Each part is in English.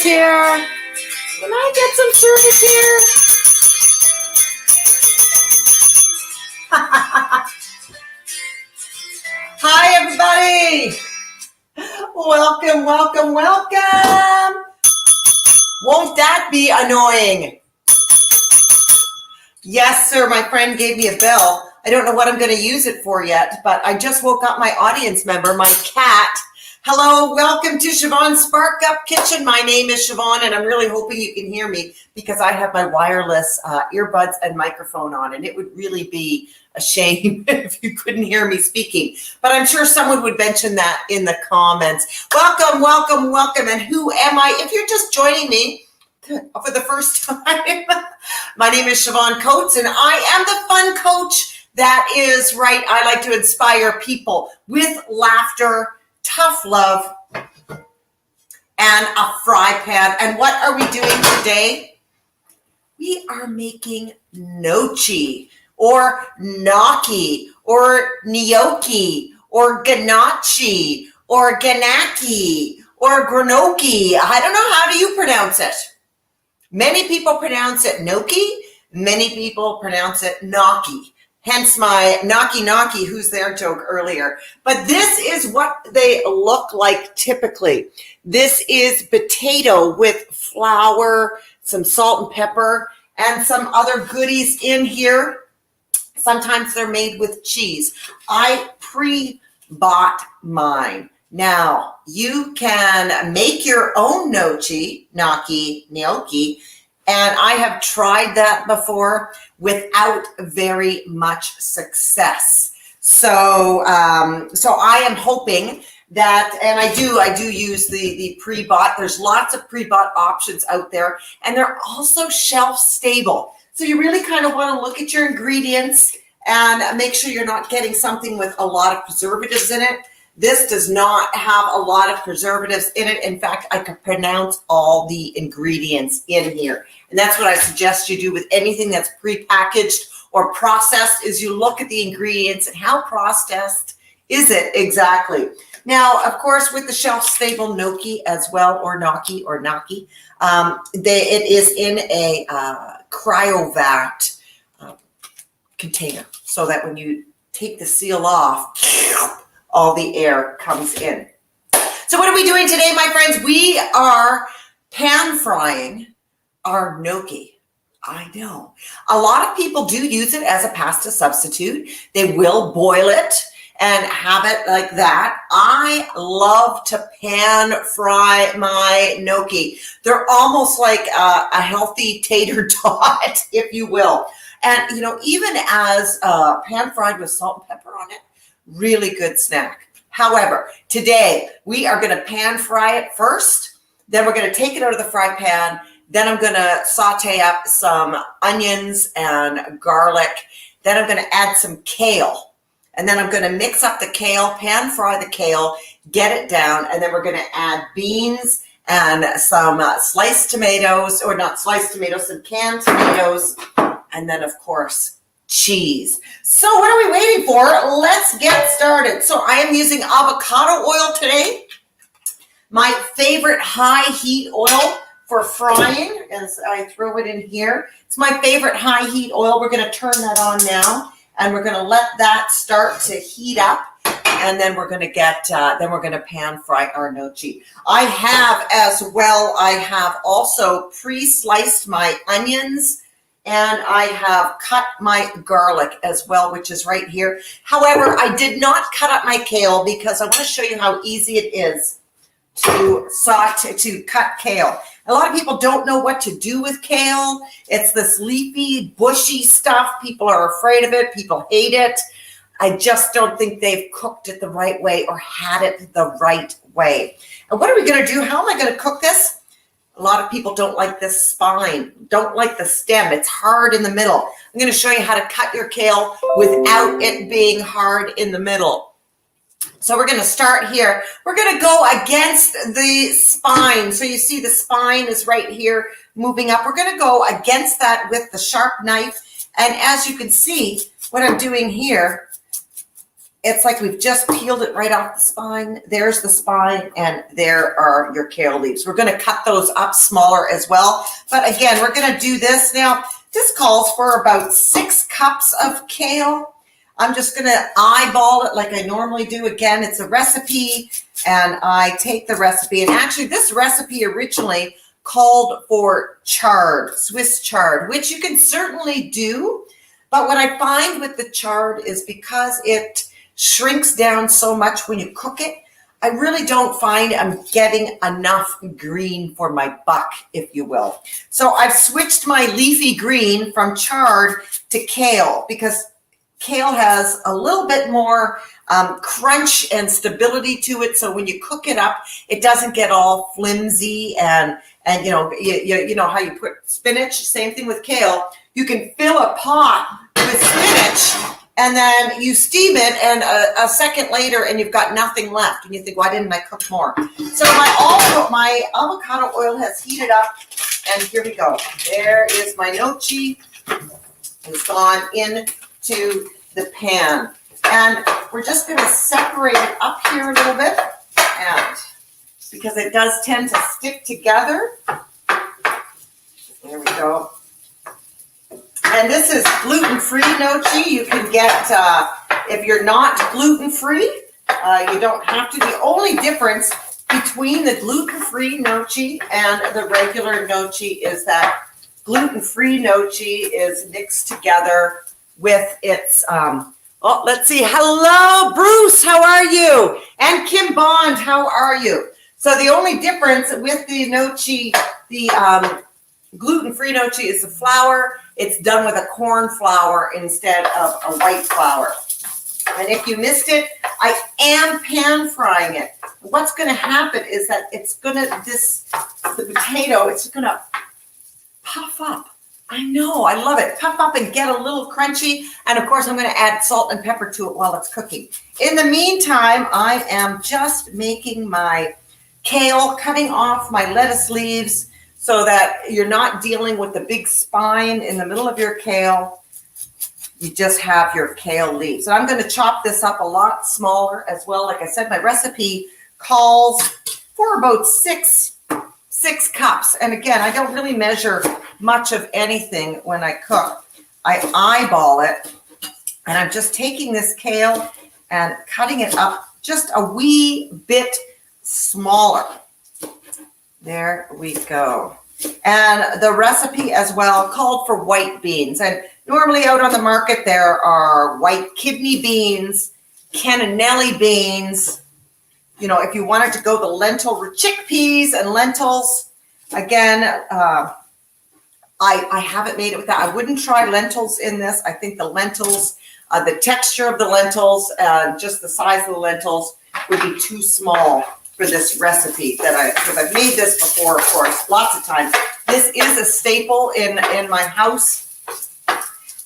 service here? Can I get some service here? Hi, everybody. Welcome, welcome, welcome. Won't that be annoying? Yes, sir. My friend gave me a bell. I don't know what I'm going to use it for yet, but I just woke up my audience member, my cat. Hello, welcome to Siobhan's Spark Up Kitchen. My name is Siobhan, and I'm really hoping you can hear me because I have my wireless earbuds and microphone on, and it would really be a shame if you couldn't hear me speaking. But I'm sure someone would mention that in the comments. Welcome, welcome, welcome. And who am I? If you're just joining me for the first time, my name is Siobhan Coates, and I am the fun coach. That is right. I like to inspire people with laughter, tough love, and a fry pan. And what are we doing today? We are making gnocchi or gnocchi or gnocchi or gnocchi or gnocchi or gnocchi. I don't know, how do you pronounce it? Many people pronounce it gnocchi. Many people pronounce it gnocchi. Hence my gnocchi, who's there joke earlier. But this is what they look like typically. This is potato with flour, some salt and pepper, and some other goodies in here. Sometimes they're made with cheese. I pre-bought mine. Now, you can make your own gnocchi, and I have tried that before without very much success. So I am hoping that, and I do use the pre-bought. There's lots of pre-bought options out there, and they're also shelf stable. So you really kind of want to look at your ingredients and make sure you're not getting something with a lot of preservatives in it. This does not have a lot of preservatives in it. In fact, I can pronounce all the ingredients in here. And that's what I suggest you do with anything that's prepackaged or processed, is you look at the ingredients and how processed is it exactly. Now, of course, with the shelf-stable gnocchi as well, or gnocchi, it is in a cryovac container, so that when you take the seal off, all the air comes in. So what are we doing today, my friends? We are pan frying our gnocchi. I know. A lot of people do use it as a pasta substitute. They will boil it and have it like that. I love to pan fry my gnocchi. They're almost like a healthy tater tot, if you will. And, you know, even as pan fried with salt and pepper on it, really good snack. However, today we are going to pan fry it first. Then we're going to take it out of the fry pan. Then I'm going to saute up some onions and garlic. Then I'm going to add some kale. And then I'm going to mix up the kale, pan fry the kale, get it down. And then we're going to add beans and some sliced tomatoes, or not sliced tomatoes, some canned tomatoes. And then, of course, cheese. So what are we waiting for? Let's get started. So I am using avocado oil today. My favorite high heat oil for frying, as I throw it in here. It's my favorite high heat oil. We're going to turn that on now, and we're going to let that start to heat up. And then we're going to pan fry our gnocchi. I have also pre-sliced my onions, and I have cut my garlic as well, which is right here. However, I did not cut up my kale because I want to show you how easy it is to cut kale. A lot of people don't know what to do with kale. It's this leafy, bushy stuff. People are afraid of it. People hate it. I just don't think they've cooked it the right way or had it the right way. And what are we going to do? How am I going to cook this? A lot of people don't like this spine, don't like the stem. It's hard in the middle. I'm going to show you how to cut your kale without it being hard in the middle. So we're going to start here. We're going to go against the spine. So you see the spine is right here moving up. We're going to go against that with the sharp knife. And as you can see, what I'm doing here it's like we've just peeled it right off the spine. There's the spine, and there are your kale leaves. We're going to cut those up smaller as well. But again, we're going to do this now. This calls for about 6 cups of kale. I'm just going to eyeball it like I normally do. Again, it's a recipe, and I take the recipe. And actually, this recipe originally called for chard, Swiss chard, which you can certainly do. But what I find with the chard is because it shrinks down so much when you cook it, I really don't find I'm getting enough green for my buck, if you will. So I've switched my leafy green from chard to kale because kale has a little bit more crunch and stability to it. So when you cook it up, it doesn't get all flimsy and you know how you put spinach, same thing with kale. You can fill a pot with spinach and then you steam it, and a second later, and you've got nothing left. And you think, why didn't I cook more? So my avocado oil has heated up, and here we go. There is my gnocchi. It's gone into the pan. And we're just going to separate it up here a little bit, and because it does tend to stick together. There we go. And this is gluten-free gnocchi. You can get, if you're not gluten-free, you don't have to. The only difference between the gluten-free gnocchi and the regular gnocchi is that gluten-free gnocchi is mixed together with its, let's see. Hello, Bruce, how are you? And Kim Bond, how are you? So the only difference with the gnocchi, the gluten-free gnocchi is the flour. It's done with a corn flour instead of a white flour. And if you missed it, I am pan frying it. What's going to happen is that it's going to, the potato, it's going to puff up. I know, I love it. Puff up and get a little crunchy. And of course, I'm going to add salt and pepper to it while it's cooking. In the meantime, I am just making my kale, cutting off my lettuce leaves, so that you're not dealing with the big spine in the middle of your kale. You just have your kale leaves. So I'm going to chop this up a lot smaller as well. Like I said, my recipe calls for about six cups. And again, I don't really measure much of anything when I cook. I eyeball it, and I'm just taking this kale and cutting it up just a wee bit smaller. There we go. And the recipe as well called for white beans. And normally out on the market, there are white kidney beans, cannellini beans. You know, if you wanted to go the lentil, chickpeas and lentils, again, I haven't made it with that. I wouldn't try lentils in this. I think the lentils, the texture of the lentils, just the size of the lentils would be too small for this recipe because I've made this before, of course, lots of times. This is a staple in my house.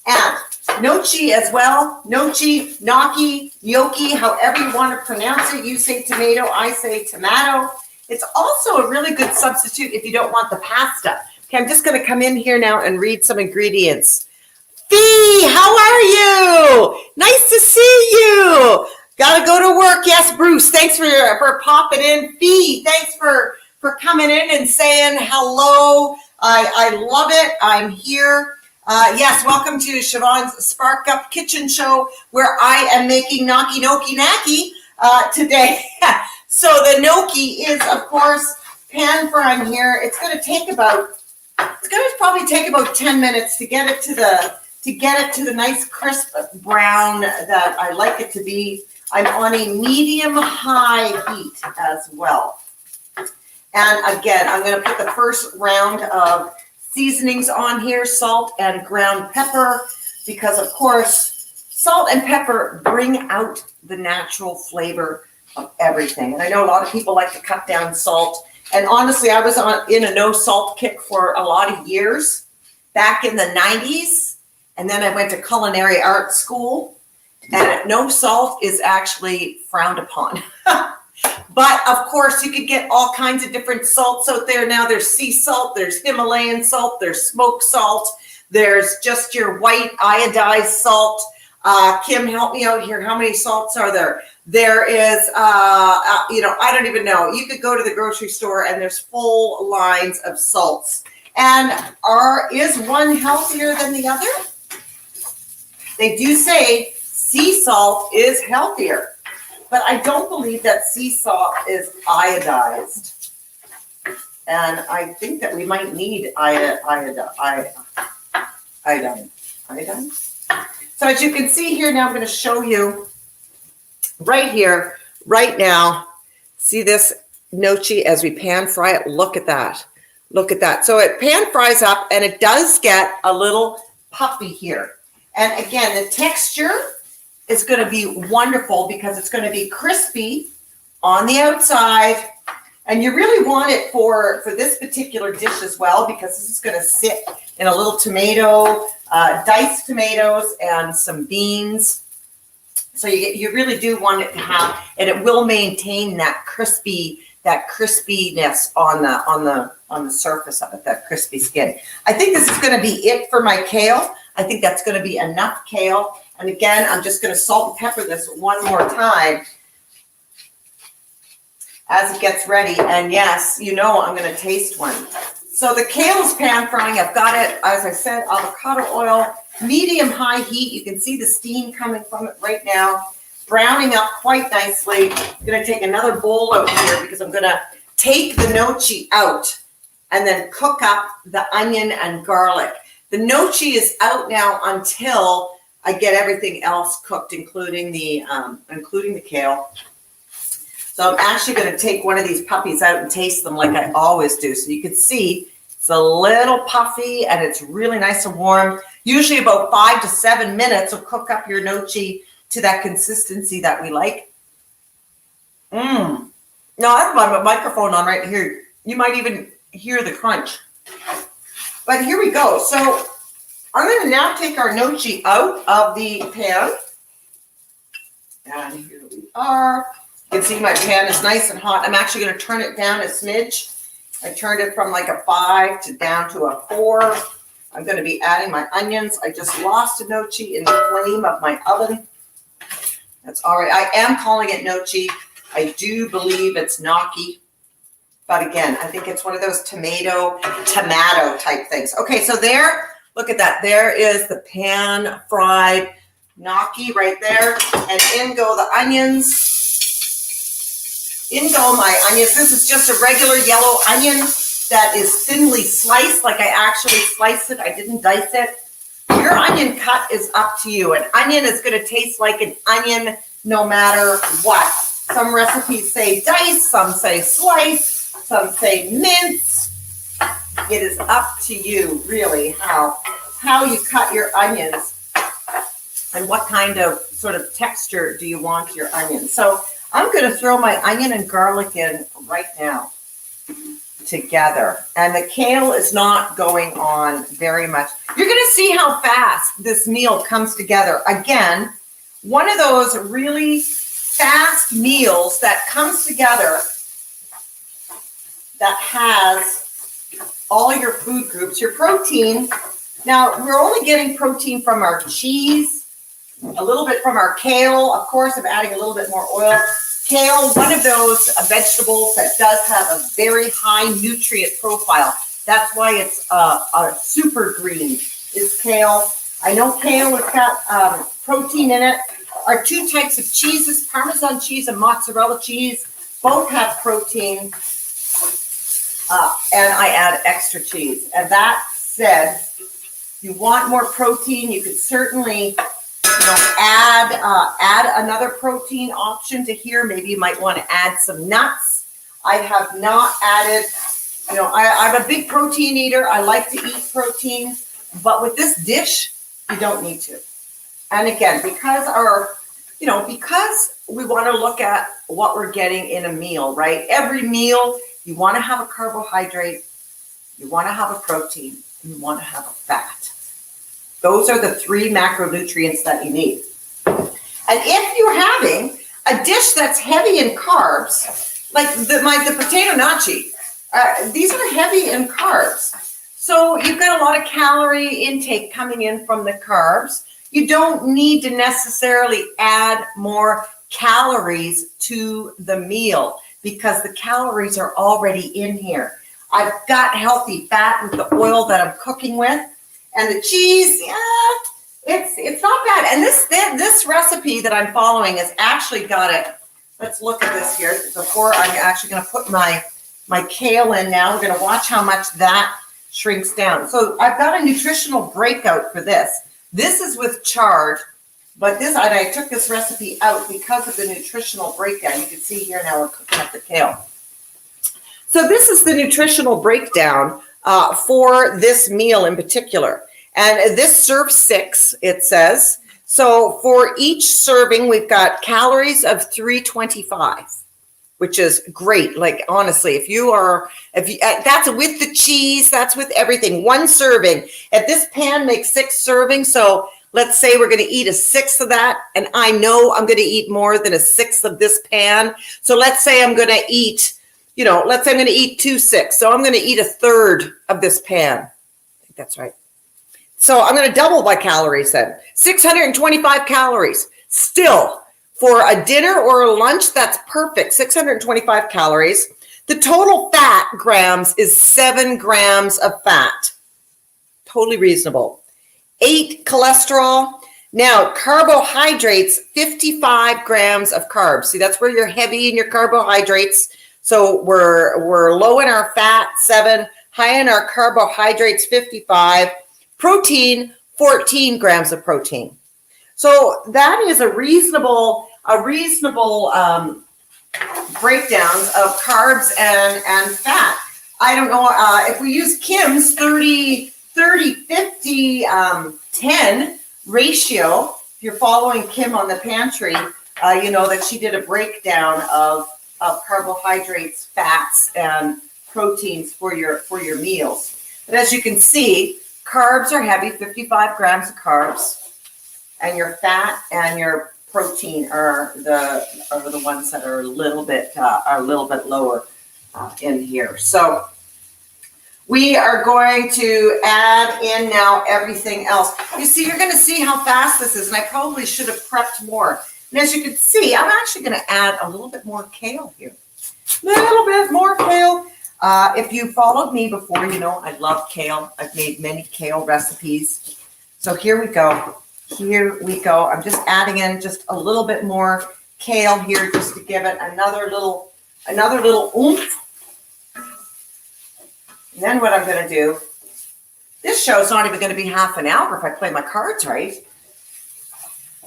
And gnocchi as well. Gnocchi, gnocchi, gnocchi, however you want to pronounce it. You say tomato, I say tomato. It's also a really good substitute if you don't want the pasta. Okay, I'm just going to come in here now and read some ingredients. Fee, how are you? Nice to see you. Gotta go to work. Yes, Bruce, thanks for popping in. Fee, thanks for coming in and saying hello. I love it. I'm here. Yes, welcome to Siobhan's Spark Up Kitchen Show, where I am making gnocchi today. So the gnocchi is, of course, pan frying here. It's going to probably take about 10 minutes to get it to the nice crisp brown that I like it to be. I'm on a medium-high heat as well. And again, I'm going to put the first round of seasonings on here, salt and ground pepper, because of course, salt and pepper bring out the natural flavor of everything. And I know a lot of people like to cut down salt. And honestly, I was in a no salt kick for a lot of years back in the 90s. And then I went to culinary arts school. And no salt is actually frowned upon. But of course, you could get all kinds of different salts out there now. There's sea salt, there's Himalayan salt, there's smoked salt, there's just your white iodized salt. Kim, help me out here. How many salts are there? There is, I don't even know. You could go to the grocery store and there's full lines of salts. And is one healthier than the other? They do say sea salt is healthier, but I don't believe that sea salt is iodized. And I think that we might need iodine. Iodine? So as you can see here now, I'm going to show you right here, right now. See this gnocchi as we pan fry it? Look at that. Look at that. So it pan fries up and it does get a little puffy here. And again, the texture is going to be wonderful because it's going to be crispy on the outside. And you really want it for this particular dish as well, because this is going to sit in a little tomato, diced tomatoes and some beans. So you really do want it to have, and it will maintain that crispiness on the surface of it, that crispy skin. I think this is going to be it for my kale. I think that's going to be enough kale. And again, I'm just going to salt and pepper this one more time as it gets ready. And yes, I'm going to taste one. So the kale is pan frying. I've got it, as I said, avocado oil, medium-high heat. You can see the steam coming from it right now, browning up quite nicely. I'm going to take another bowl out here because I'm going to take the gnocchi out and then cook up the onion and garlic. The gnocchi is out now until I get everything else cooked, including the kale. So I'm actually going to take one of these puppies out and taste them like I always do. So you can see it's a little puffy and it's really nice and warm. Usually about 5 to 7 minutes will cook up your gnocchi to that consistency that we like. Now I have my microphone on right here. You might even hear the crunch. But here we go. So I'm going to now take our gnocchi out of the pan. And here we are. You can see my pan is nice and hot. I'm actually going to turn it down a smidge. I turned it from like a 5 down to a 4. I'm going to be adding my onions. I just lost a gnocchi in the flame of my oven. That's all right. I am calling it gnocchi. I do believe it's gnocchi. But again, I think it's one of those tomato type things. Okay, so there, look at that. There is the pan fried gnocchi right there. And in go the onions. In go my onions. This is just a regular yellow onion that is thinly sliced, like I actually sliced it. I didn't dice it. Your onion cut is up to you. An onion is going to taste like an onion no matter what. Some recipes say dice, some say slice, some say mince. It is up to you, really, how you cut your onions and what kind of sort of texture do you want your onions. So I'm going to throw my onion and garlic in right now together. And the kale is not going on very much. You're going to see how fast this meal comes together. Again, one of those really fast meals that comes together that has all your food groups, your protein. Now, we're only getting protein from our cheese, a little bit from our kale. Of course, I'm adding a little bit more oil. Kale, one of those vegetables that does have a very high nutrient profile. That's why it's a super green is kale. I know kale has got protein in it. Our two types of cheeses, Parmesan cheese and mozzarella cheese, both have protein. And I add extra cheese. And that said, if you want more protein, you could certainly add another protein option to here. Maybe you might want to add some nuts. I have not added, I'm a big protein eater. I like to eat protein, but with this dish, you don't need to. And again, because we want to look at what we're getting in a meal, right? Every meal, you want to have a carbohydrate, you want to have a protein, and you want to have a fat. Those are the 3 macronutrients that you need. And if you're having a dish that's heavy in carbs, like the potato gnocchi, these are heavy in carbs. So you've got a lot of calorie intake coming in from the carbs. You don't need to necessarily add more calories to the meal because the calories are already in here. I've got healthy fat with the oil that I'm cooking with, and the cheese, yeah, it's not bad. And this recipe that I'm following has actually got it. Let's look at this here before I'm actually going to put my kale in now. We're going to watch how much that shrinks down. So I've got a nutritional breakout for this. This is with chard, but I took this recipe out because of the nutritional breakdown. You can see here now we're cooking up the kale. So this is the nutritional breakdown for this meal in particular. And this serves 6, it says. So for each serving, we've got calories of 325, which is great. Like, honestly, that's with the cheese, that's with everything. 1 serving. If this pan makes 6 servings, so let's say we're going to eat a 1/6 of that, and I know I'm going to eat more than a 1/6 of this pan. So let's say I'm going to eat, let's say I'm going to eat 2 6. So I'm going to eat a 1/3 of this pan. I think that's right. So I'm going to double my calories then. 625 calories. Still, for a dinner or a lunch, that's perfect. 625 calories. The total fat grams is 7 grams of fat. Totally reasonable. 8 cholesterol. Now, carbohydrates, 55 grams of carbs. See, that's where you're heavy in your carbohydrates. So we're low in our fat, 7. High in our carbohydrates, 55. Protein, 14 grams of protein. So that is a reasonable breakdowns of carbs and fat. I don't know if we use Kim's 30-50-10 ratio. If you're following Kim on the pantry, you know that she did a breakdown of carbohydrates, fats, and proteins for your meals. But as you can see, carbs are heavy, 55 grams of carbs, and your fat and your protein are the ones that are a little bit lower in here. So we are going to add in now everything else. You see, you're going to see how fast this is, and I probably should have prepped more. And as you can see, I'm actually going to add a little bit more kale here. A little bit more kale. If you followed me before, you know I love kale. I've made many kale recipes. So here we go. Here we go. I'm just adding in just a little bit more kale here just to give it another little oomph. And then what I'm going to do, this show's not even going to be half an hour if I play my cards right.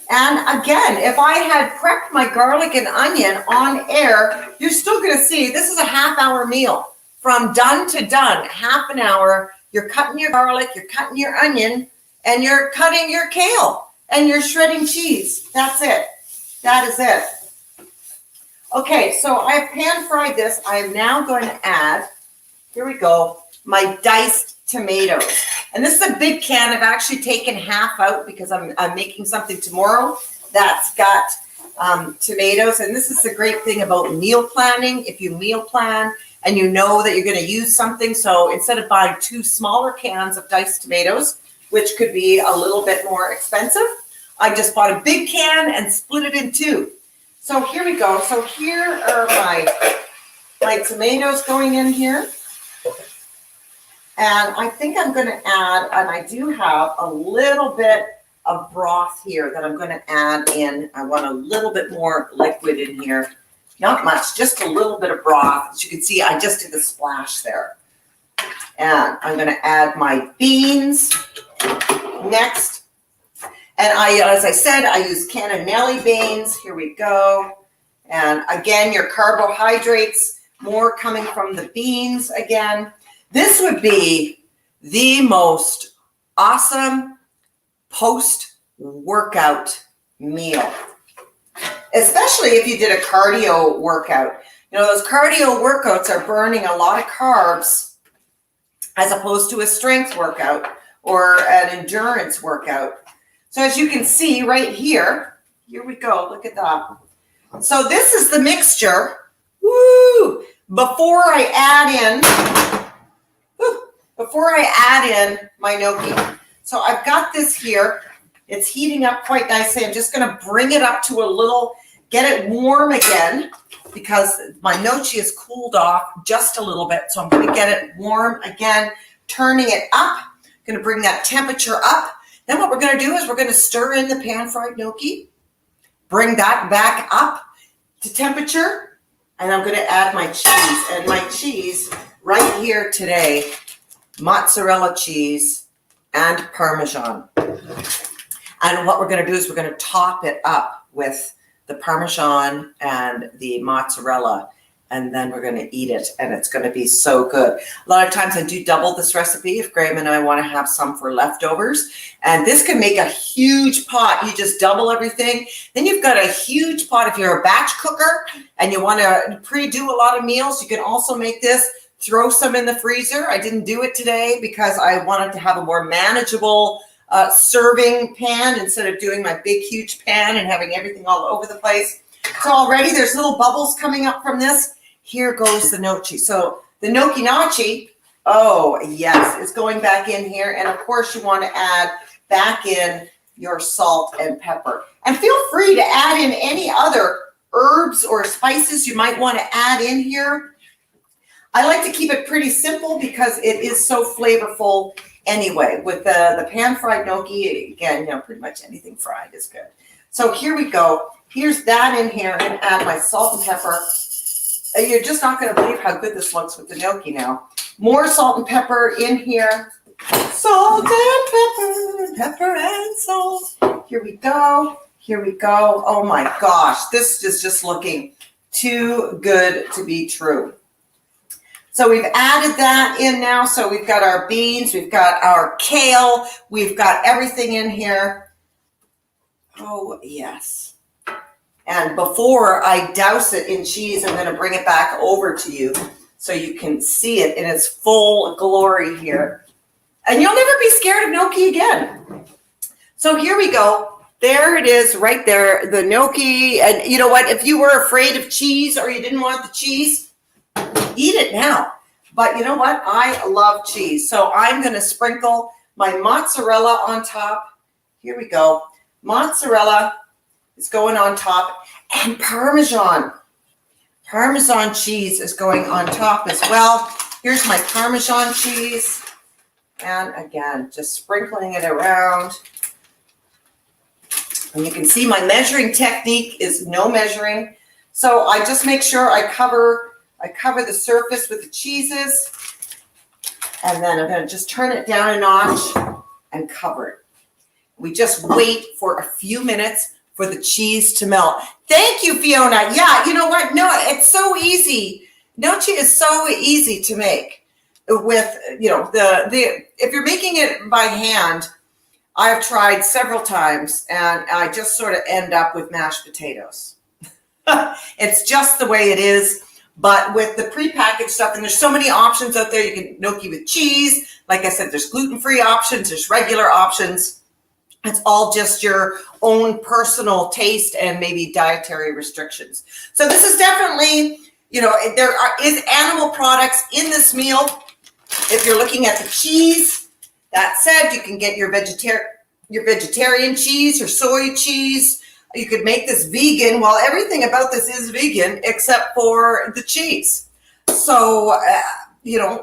And again, if I had prepped my garlic and onion on air, you're still going to see this is a half-hour meal. From done to done, half an hour, you're cutting your garlic, you're cutting your onion, and you're cutting your kale, and you're shredding cheese. That's it. That is it. Okay, so I've pan-fried this. I am now going to add, here we go, my diced tomatoes. And this is a big can. I've actually taken half out because I'm making something tomorrow that's got tomatoes. And this is the great thing about meal planning. If you meal plan and you know that you're going to use something, so instead of buying 2 smaller cans of diced tomatoes, which could be a little bit more expensive, I just bought a big can and split it in 2. So here we go. So here are my tomatoes going in here. And I think I'm going to add, and I do have a little bit of broth here that I'm going to add in. I want a little bit more liquid in here. Not much, just a little bit of broth. As you can see, I just did a splash there. And I'm going to add my beans next. And as I said, I use cannellini beans. Here we go. And again, your carbohydrates, more coming from the beans again. This would be the most awesome post-workout meal, especially if you did a cardio workout. You know, those cardio workouts are burning a lot of carbs as opposed to a strength workout or an endurance workout. So as you can see right here, here we go, look at that. So this is the mixture. Woo! Before I add in my gnocchi. So I've got this here. It's heating up quite nicely. I'm just going to bring it up to a little, get it warm again because my gnocchi is cooled off just a little bit. So I'm going to get it warm again, turning it up. I'm going to bring that temperature up. Then what we're going to do is we're going to stir in the pan-fried gnocchi, bring that back up to temperature, and I'm going to add my cheese. And my cheese right here today, mozzarella cheese and Parmesan. And what we're going to do is we're going to top it up with the Parmesan and the mozzarella, and then we're going to eat it, and it's going to be so good. A lot of times I do double this recipe if Graham and I want to have some for leftovers, and this can make a huge pot. You just double everything. Then you've got a huge pot. If you're a batch cooker and you want to pre-do a lot of meals, you can also make this. Throw some in the freezer. I didn't do it today because I wanted to have a more manageable serving pan instead of doing my big, huge pan and having everything all over the place. So already there's little bubbles coming up from this. Here goes the gnocchi. So the gnocchi, oh yes, is going back in here. And of course you want to add back in your salt and pepper. And feel free to add in any other herbs or spices you might want to add in here. I like to keep it pretty simple because it is so flavorful anyway. With the pan-fried gnocchi, again, pretty much anything fried is good. So here we go. Here's that in here. I'm going to add my salt and pepper. You're just not going to believe how good this looks with the gnocchi now. More salt and pepper in here. Salt and pepper and salt. Here we go. Here we go. Oh my gosh, this is just looking too good to be true. So we've added that in now. So we've got our beans, we've got our kale, we've got everything in here. Oh, yes. And before I douse it in cheese, I'm going to bring it back over to you so you can see it in its full glory here. And you'll never be scared of gnocchi again. So here we go. There it is right there, the gnocchi. And you know what? If you were afraid of cheese or you didn't want the cheese, eat it now. But you know what? I love cheese. So I'm going to sprinkle my mozzarella on top. Here we go. Mozzarella is going on top. And Parmesan. Parmesan cheese is going on top as well. Here's my Parmesan cheese. And again, just sprinkling it around. And you can see my measuring technique is no measuring. So I just make sure I cover the surface with the cheeses, and then I'm going to just turn it down a notch and cover it. We just wait for a few minutes for the cheese to melt. Thank you, Fiona. Yeah, you know what? No, it's so easy. Gnocchi is so easy to make. With, if you're making it by hand, I've tried several times, and I just sort of end up with mashed potatoes. It's just the way it is. But with the prepackaged stuff, and there's so many options out there. You can gnocchi with cheese. Like I said, there's gluten-free options. There's regular options. It's all just your own personal taste and maybe dietary restrictions. So this is definitely, there is animal products in this meal. If you're looking at the cheese, that said, you can get your vegetarian cheese, your soy cheese. You could make this vegan. Well, everything about this is vegan except for the cheese. So,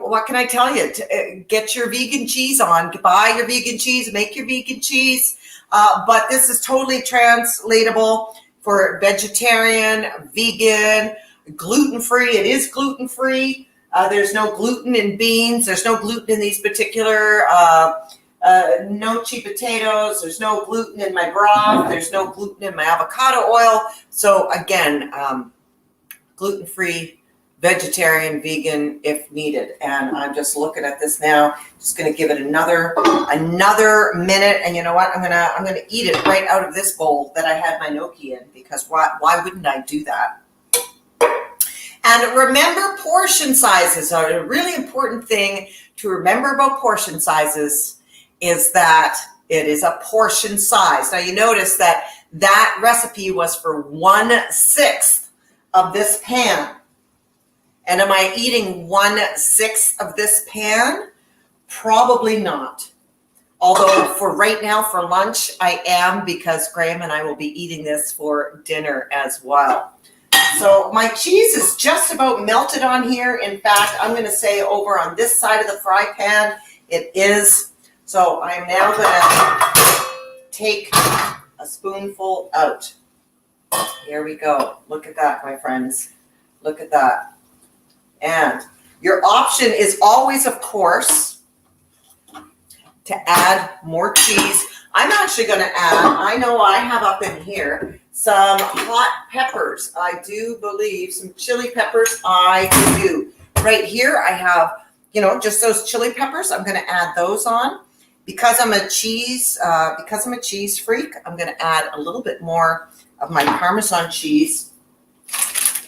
what can I tell you? Get your vegan cheese on. Buy your vegan cheese. Make your vegan cheese. But this is totally translatable for vegetarian, vegan, gluten-free. It is gluten-free. There's no gluten in beans. There's no gluten in these particular gnocchi potatoes. There's no gluten in my broth. There's no gluten in my avocado oil. So again, gluten-free, vegetarian, vegan if needed. And I'm just looking at this now. Just going to give it another minute. And you know what? I'm gonna eat it right out of this bowl that I had my gnocchi in, because why wouldn't I do that? And remember, portion sizes are a really important thing to remember about portion sizes. Is that it is a portion size. Now you notice that recipe was for 1/6 of this pan. And am I eating 1/6 of this pan? Probably not. Although for right now, for lunch, I am, because Graham and I will be eating this for dinner as well. So my cheese is just about melted on here. In fact, I'm going to say over on this side of the fry pan, it is. So I'm now going to take a spoonful out. Here we go. Look at that, my friends. Look at that. And your option is always, of course, to add more cheese. I'm actually going to add, I know I have up in here, some hot peppers. I do believe some chili peppers. I do. Right here I have, just those chili peppers. I'm going to add those on. Because I'm a cheese freak, I'm going to add a little bit more of my Parmesan cheese,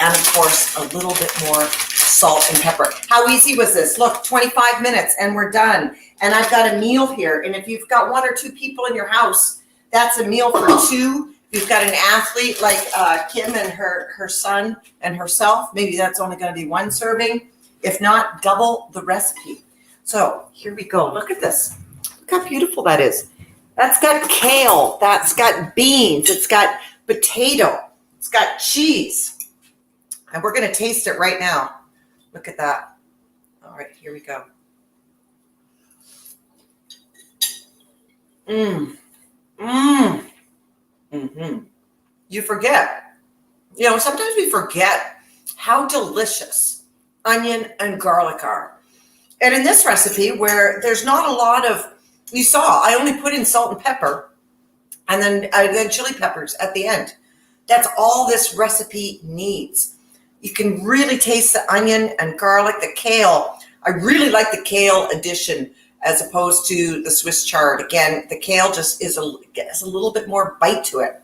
and of course a little bit more salt and pepper. How easy was this? Look, 25 minutes and we're done. And I've got a meal here. And if you've got 1 or 2 people in your house, that's a meal for 2. If you've got an athlete like Kim and her son and herself, maybe that's only going to be 1 serving. If not, double the recipe. So here we go. Look at this. Look how beautiful that is. That's got kale. That's got beans. It's got potato. It's got cheese. And we're going to taste it right now. Look at that. All right, here we go. You forget. Sometimes we forget how delicious onion and garlic are. And in this recipe, where there's not a lot of, you saw, I only put in salt and pepper, and then chili peppers at the end. That's all this recipe needs. You can really taste the onion and garlic, the kale. I really like the kale addition as opposed to the Swiss chard. Again, the kale just has a little bit more bite to it.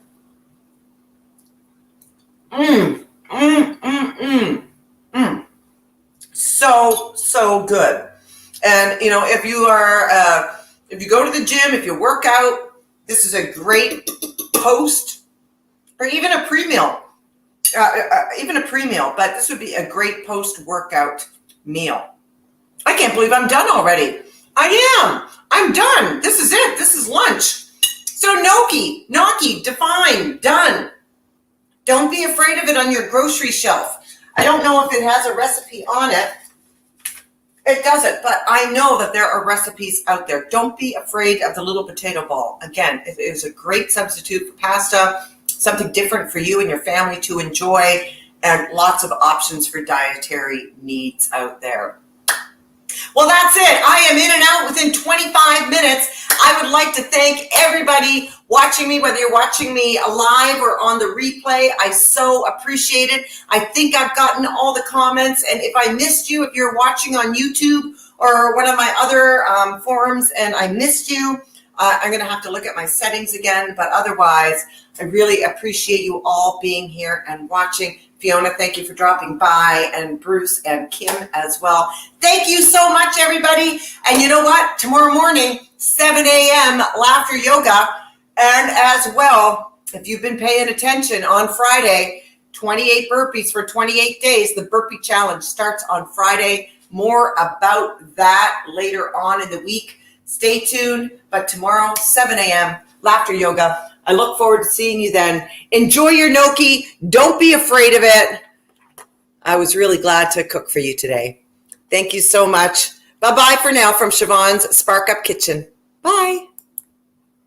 So good. And if you go to the gym, if you work out, this is a great post, or even a pre-meal. But this would be a great post-workout meal. I can't believe I'm done already. I'm done. This is it. This is lunch. So gnocchi, define, done. Don't be afraid of it on your grocery shelf. I don't know if it has a recipe on it. It doesn't, but I know that there are recipes out there. Don't be afraid of the little potato ball. Again, it is a great substitute for pasta, something different for you and your family to enjoy, and lots of options for dietary needs out there. Well, that's it. I am in and out within 25 minutes. I would like to thank everybody watching me, whether you're watching me live or on the replay. I so appreciate it. I think I've gotten all the comments. And if I missed you, if you're watching on YouTube or one of my other forums and I missed you, I'm going to have to look at my settings again. But otherwise, I really appreciate you all being here and watching. Fiona, thank you for dropping by, and Bruce and Kim as well. Thank you so much, everybody. And you know what? Tomorrow morning, 7 a.m., laughter yoga. And as well, if you've been paying attention, on Friday, 28 burpees for 28 days. The burpee challenge starts on Friday. More about that later on in the week. Stay tuned. But tomorrow, 7 a.m., laughter yoga. I look forward to seeing you then. Enjoy your gnocchi. Don't be afraid of it. I was really glad to cook for you today. Thank you so much. Bye-bye for now from Siobhan's Spark Up Kitchen. Bye.